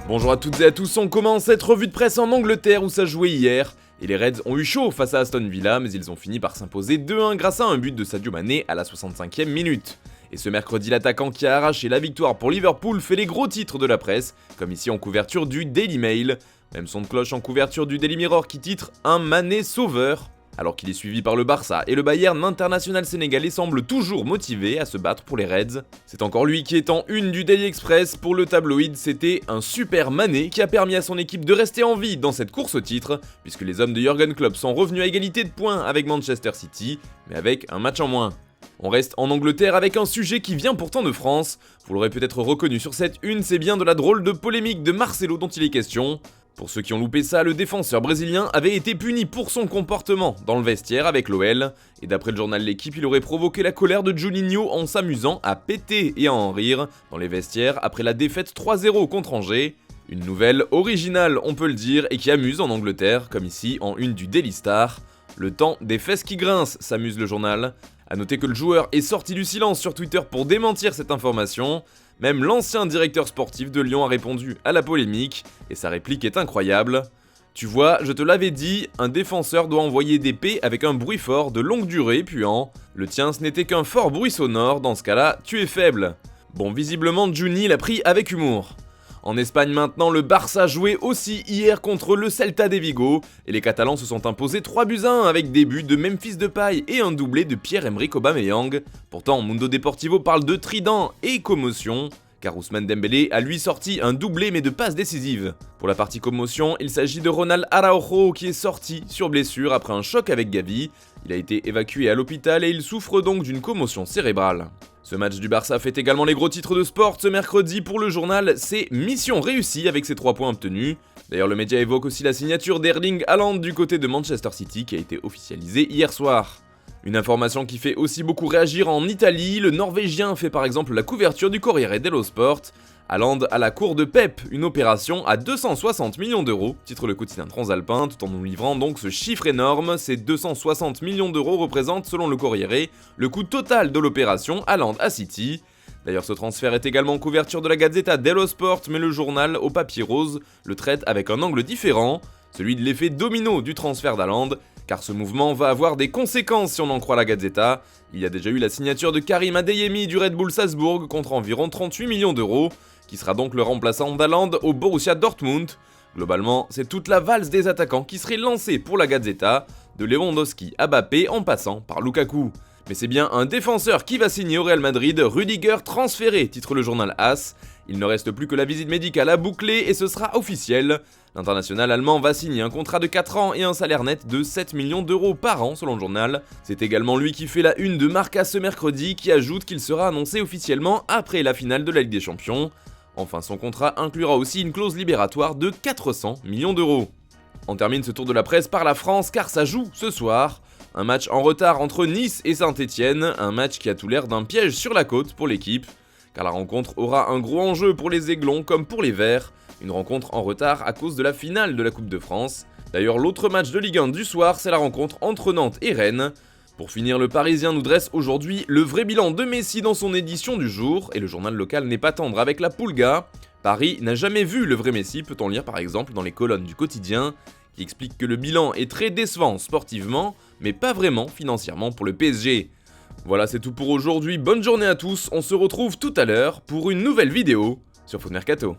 Bonjour à toutes et à tous, on commence cette revue de presse en Angleterre où ça jouait hier. Et les Reds ont eu chaud face à Aston Villa, mais ils ont fini par s'imposer 2-1 grâce à un but de Sadio Mané à la 65e minute. Et ce mercredi, l'attaquant qui a arraché la victoire pour Liverpool fait les gros titres de la presse, comme ici en couverture du Daily Mail. Même son de cloche en couverture du Daily Mirror qui titre « Un Mané sauveur ». Alors qu'il est suivi par le Barça et le Bayern, l'international sénégalais semble toujours motivé à se battre pour les Reds. C'est encore lui qui est en une du Daily Express. Pour le tabloïd, c'était un super Mané qui a permis à son équipe de rester en vie dans cette course au titre, puisque les hommes de Jürgen Klopp sont revenus à égalité de points avec Manchester City, mais avec un match en moins. On reste en Angleterre avec un sujet qui vient pourtant de France. Vous l'aurez peut-être reconnu sur cette une, c'est bien de la drôle de polémique de Marcelo dont il est question. Pour ceux qui ont loupé ça, le défenseur brésilien avait été puni pour son comportement dans le vestiaire avec l'OL, et d'après le journal L'Équipe, il aurait provoqué la colère de Juninho en s'amusant à péter et à en rire dans les vestiaires après la défaite 3-0 contre Angers. Une nouvelle originale, on peut le dire, et qui amuse en Angleterre, comme ici en une du Daily Star. Le temps des fesses qui grincent, s'amuse le journal. A noter que le joueur est sorti du silence sur Twitter pour démentir cette information. Même l'ancien directeur sportif de Lyon a répondu à la polémique, et sa réplique est incroyable. Tu vois, je te l'avais dit, un défenseur doit envoyer des P avec un bruit fort de longue durée puant. Le tien ce n'était qu'un fort bruit sonore, dans ce cas-là, tu es faible. Bon, visiblement Juni l'a pris avec humour. En Espagne maintenant, le Barça jouait aussi hier contre le Celta de Vigo, et les Catalans se sont imposés 3-1 avec des buts de Memphis Depay et un doublé de Pierre-Emerick Aubameyang. Pourtant, Mundo Deportivo parle de trident et commotion, car Ousmane Dembélé a lui sorti un doublé mais de passes décisives. Pour la partie commotion, il s'agit de Ronald Araujo qui est sorti sur blessure après un choc avec Gavi. Il a été évacué à l'hôpital et il souffre donc d'une commotion cérébrale. Ce match du Barça fait également les gros titres de sport ce mercredi pour le journal, c'est mission réussie avec ses 3 points obtenus. D'ailleurs le média évoque aussi la signature d'Erling Haaland du côté de Manchester City qui a été officialisée hier soir. Une information qui fait aussi beaucoup réagir en Italie, le Norvégien fait par exemple la couverture du Corriere dello Sport. Haaland à la cour de Pep, une opération à 260 millions d'euros, titre le quotidien transalpin, tout en nous livrant donc ce chiffre énorme. Ces 260 millions d'euros représentent, selon le Corriere, le coût total de l'opération Haaland à City. D'ailleurs, ce transfert est également en couverture de la Gazzetta dello Sport, mais le journal, au papier rose, le traite avec un angle différent, celui de l'effet domino du transfert d'Haaland, car ce mouvement va avoir des conséquences si on en croit la Gazzetta. Il y a déjà eu la signature de Karim Adeyemi du Red Bull Salzbourg contre environ 38 millions d'euros, qui sera donc le remplaçant d'Haaland au Borussia Dortmund. Globalement, c'est toute la valse des attaquants qui serait lancée pour la Gazzetta, de Lewandowski à Mbappé en passant par Lukaku. Mais c'est bien un défenseur qui va signer au Real Madrid, Rudiger transféré, titre le journal AS. Il ne reste plus que la visite médicale à boucler et ce sera officiel. L'international allemand va signer un contrat de 4 ans et un salaire net de 7 millions d'euros par an selon le journal. C'est également lui qui fait la une de Marca ce mercredi qui ajoute qu'il sera annoncé officiellement après la finale de la Ligue des Champions. Enfin, son contrat inclura aussi une clause libératoire de 400 millions d'euros. On termine ce tour de la presse par la France car ça joue ce soir. Un match en retard entre Nice et Saint-Etienne, un match qui a tout l'air d'un piège sur la côte pour l'équipe, car la rencontre aura un gros enjeu pour les Aiglons comme pour les Verts, une rencontre en retard à cause de la finale de la Coupe de France. D'ailleurs, l'autre match de Ligue 1 du soir, c'est la rencontre entre Nantes et Rennes. Pour finir, le Parisien nous dresse aujourd'hui le vrai bilan de Messi dans son édition du jour, et le journal local n'est pas tendre avec la Pulga. Paris n'a jamais vu le vrai Messi, peut-on lire par exemple dans les colonnes du quotidien, qui explique que le bilan est très décevant sportivement, mais pas vraiment financièrement pour le PSG. Voilà, c'est tout pour aujourd'hui, bonne journée à tous, on se retrouve tout à l'heure pour une nouvelle vidéo sur Foot Mercato.